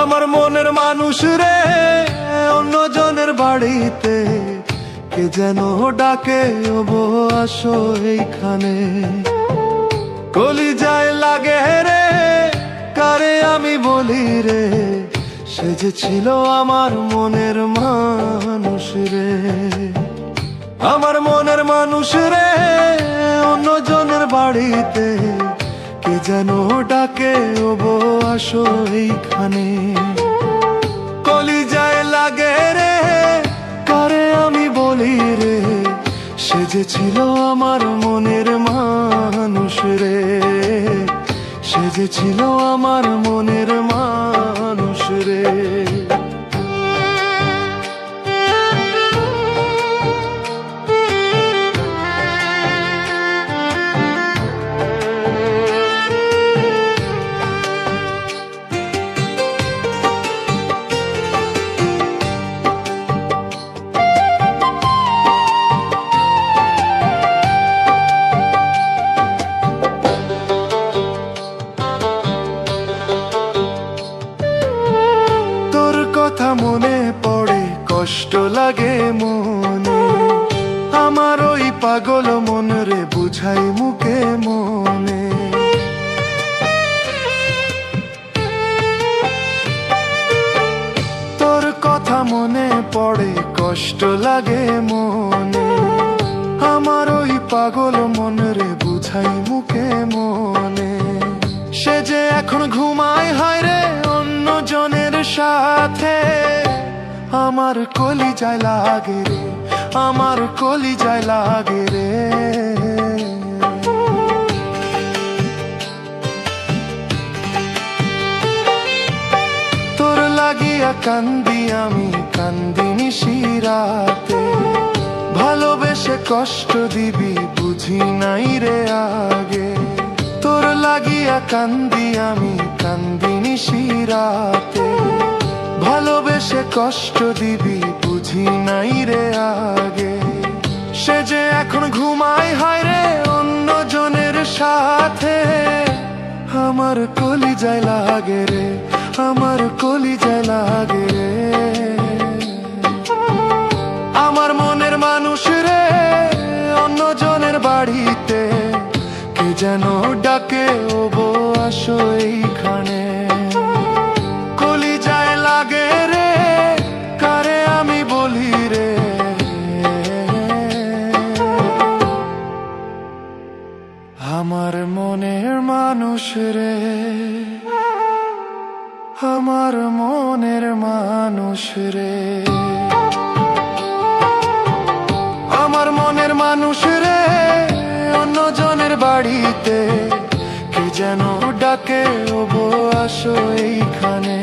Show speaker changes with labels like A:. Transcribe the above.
A: আমার মনের মানুষ রে, অন্যজনের বাড়িতে কে যেন ডাকে, ওবো আসো এইখানে। কলিজায় লাগে রে, কারে আমি বলি রে, সে যে ছিল আমার মনের মানুষ রে। আমার মনের মানুষ রে, অন্যজনের বাড়িতে কে যেন ডাকে, ওবো আসো এইখানে। কলিজায় লাগে রে, কারে আমি বলি রে, সে যে ছিল আমার মনের মানুষ রে, সে যে ছিল আমার মনের মানুষ রে। কথা মনে পড়ে, কষ্ট লাগে মনে, আমার ওই পাগল মন রে বুঝাই মুখে মনে। তোর কথা মনে পড়ে, কষ্ট লাগে মনে, আমার ওই পাগল মন রে বুঝাই মুখে মনে। সে যে এখন ঘুমায় হায় রে অন্য জনের সাথে, আমার কলিজায় লাগে রে, আমার কলিজায় লাগে রে। তোর লাগিয়া কান্দি আমি, কান্দি নিশিরাতে, ভালোবেসে কষ্ট দিবি বুঝি নাই রে আগে। তোর লাগিয়া কান্দি আমি, কান্দি নিশিরাতে, ভালোবেসে কষ্ট দিবি বুঝি নাই রে আগে। সে যে এখন ঘুমায় হায় রে অন্য জনের সাথে, আমার কলিজায় লাগে রে, আমার কলিজায় লাগে রে। আমার মনের মানুষ রে, অন্য জনের বাড়িতে কে যেন ডাকে, ওবো আসো এইখানে। কলিজায় লাগে রে, কারে আমি বলি রে, আমার মনের মানুষ রে, আমার মনের মানুষ রে। আমার মনের মানুষ রে, অন্য জনের বাড়িতে কে যেন ডাকে, ওবো আসো এইখানে।